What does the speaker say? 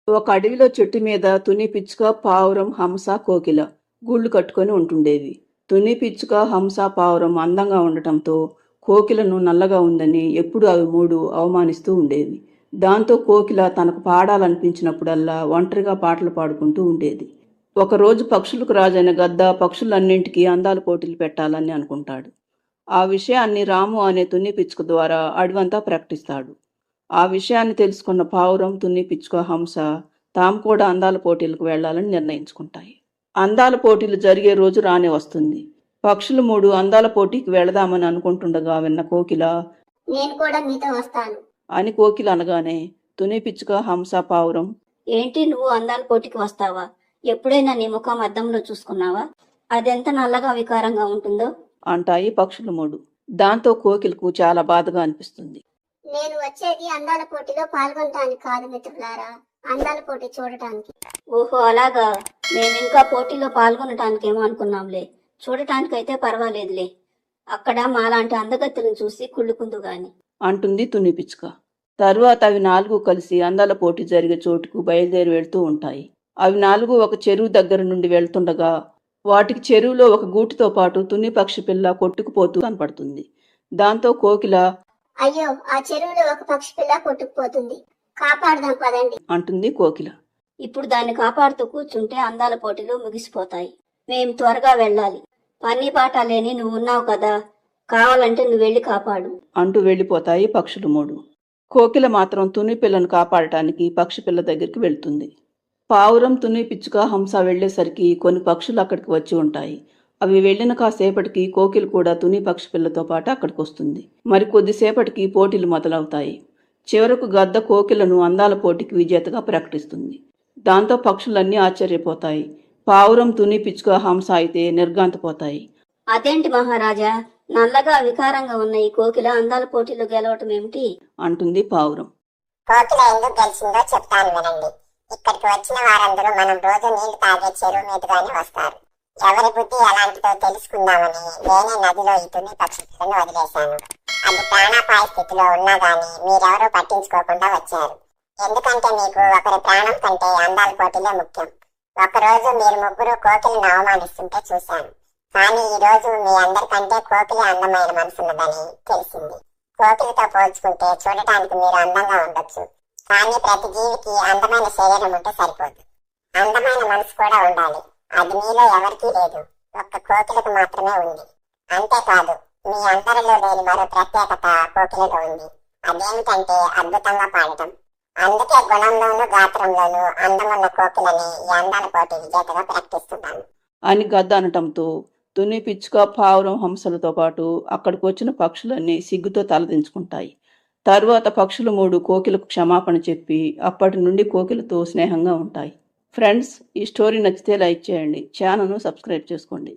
ఒక అడవిలో చెట్టు మీద తుని పిచ్చుక, పావురం, హంస, కోకిల గూళ్ళు కట్టుకొని ఉంటుండేవి. తుని పిచ్చుక, హంస, పావురం అందంగా ఉండటంతో కోకిలను నల్లగా ఉందని ఎప్పుడూ అవి మూడు అవమానిస్తూ ఉండేవి. దాంతో కోకిల తనకు పాడాలనిపించినప్పుడల్లా ఒంటరిగా పాటలు పాడుకుంటూ ఉండేది. ఒకరోజు పక్షులకు రాజైన గద్ద పక్షులన్నింటికీ అందాల పోటీలు పెట్టాలని అనుకుంటాడు. ఆ విషయాన్ని రాము అనే తుని పిచ్చుక ద్వారా అడవంతా ప్రకటిస్తాడు. ఆ విషయాన్ని తెలుసుకున్న పావురం, తుని పిచ్చుక, హంస తాము కూడా అందాల పోటీలకు వెళ్లాలని నిర్ణయించుకుంటాయి. అందాల పోటీలు జరిగే రోజు రానే వస్తుంది. పక్షులు మూడు అందాల పోటీకి వెళదామని అనుకుంటుండగా విన్న కోకిల, నేను కూడా మీతో వస్తాను అని కోకిల అనగానే తుని పిచ్చుక, హంస, పావురం, ఏంటి నువ్వు అందాల పోటీకి వస్తావా? ఎప్పుడైనా నీ ముఖం అద్దంలో చూసుకున్నావా? అదెంత నల్లగా వికారంగా ఉంటుందో అంటాయి పక్షులు మూడు. దాంతో కోకిలకు చాలా బాధగా అనిపిస్తుంది. నేను వచ్చేది అందాల పోటీలో పాల్గొనడానికి కాదు మిత్రులారా, అందాల పోటీ చూడటానికి. ఓహో అలాగా, మేము ఇంకా పోటీలో పాల్గొనటానికేమో అనుకున్నాంలే. చూడటానికైతే పర్వాలేదులే, అక్కడ మాలాంటి అందగత్తెలను చూసి కుళ్ళుకుందు గాని అంటుంది తుని పిచ్చుక. తరువాత అవి నాలుగు కలిసి అందాల పోటీ జరిగే చోటుకు బయలుదేరి వెళ్తూ ఉంటాయి. అవి నాలుగు ఒక చెరువు దగ్గర నుండి వెళ్తుండగా వాటికి చెరువులో ఒక గూటితో పాటు తుని పక్షి పిల్ల కొట్టుకుపోతూ కనపడుతుంది. దాంతో కోకిల, అయ్యో ఆ చెరువులో ఒక పక్షి పిల్ల కొట్టుకుపోతుంది, కాపాడదాం పదండి అంటుంది కోకిల. ఇప్పుడు దాన్ని కాపాడుతూ కూర్చుంటే అందాల పోటీలు ముగిసిపోతాయి. మేం త్వరగా వెళ్ళాలి. పని పాట లేని నువ్వున్నావు కదా, కావాలంటే నువ్వు వెళ్ళి కాపాడు అంటూ వెళ్ళిపోతాయి పక్షులు మూడు. కోకిల మాత్రం తుని పిల్లను కాపాడటానికి పక్షి పిల్ల దగ్గరికి వెళ్తుంది. పావురం, తుని పిచ్చుక, హంస వెళ్లేసరికి కొన్ని పక్షులు అక్కడికి వచ్చి ఉంటాయి. అవి వెళ్లిన కాసేపటికి కోకిల కూడా తుని పక్షి పిల్లతో పాటు అక్కడికి వస్తుంది. మరి కొద్దిసేపటికి పోటీలు మొదలవుతాయి. చివరకు గద్ద కోకిలను అందాల పోటీకి విజేతగా ప్రకటిస్తుంది. దాంతో పక్షులన్నీ ఆశ్చర్యపోతాయి. పావురం, తుని పిచ్చుక, హంస అయితే నిర్ఘాంతపోతాయి. అదేంటి మహారాజా, నల్లగా వికారంగా ఉన్న ఈ కోకిల అందాల పోటీలో గెలవటం ఏమిటి? అంటుంది పావురం. కోకిల ఎందుకు గెలిచిందో చెప్తాను వినండి. ఇక్కడికి వచ్చిన వారందరూ మనం రోజు నీళ్లు తాగే చెరువు మీదుగానే వస్తారు. ఎవరి బుద్ధి ఎలాంటిదో తెలుసుకుందామని నేనే నదిలో ఈ తుని పక్షి పిల్లను వదిలేశాను. అది ప్రాణాపాయ స్థితిలో ఉన్నా గానీ మీరెవరూ పట్టించుకోకుండా వచ్చారు. ఎందుకంటే మీకు ఒకరి ప్రాణం కంటే అందాల పోటీలే ముఖ్యం. ఒకరోజు మీరు ముగ్గురు కోకిలను అవమానిస్తుంటే చూశాను. కానీ ఈ రోజు మీ అందరికంటే కోకిలే అందమైన మనసున్నదని తెలిసింది. కోకిలతో పోల్చుకుంటే చూడటానికి మీరు అందంగా ఉండొచ్చు, కానీ ప్రతి జీవికి అందమైన శరీరం ఉంటే సరిపోదు. అందమైన మనసు కూడా ఉండాలి. అది మీలో ఎవరికీ లేదు, ఒక్క కోకిలకు మాత్రమే ఉంది. అంతేకాదు, మీ అందరిలో లేని మరో ప్రత్యేకత కోకిలలో ఉంది. అదేమిటంటే అద్భుతంగా పాడటం. అందుకే గుణంలోనూ గాత్రంలోనూ అందమున్న కోకిలని ఈ అందాల పోటీ విజేతగా ప్రకటిస్తున్నాను అని గద్ద అనటంతో తుని పిచ్చుక, పావురం, హంసలతో పాటు అక్కడికి వచ్చిన పక్షులన్నీ సిగ్గుతో తలదించుకుంటాయి. తరువాత పక్షులు మూడు కోకిలకు క్షమాపణ చెప్పి అప్పటి నుండి కోకిలతో స్నేహంగా ఉంటాయి. ఫ్రెండ్స్, ఈ స్టోరీ నచ్చితే లైక్ చేయండి, ఛానల్ను సబ్స్క్రైబ్ చేసుకోండి.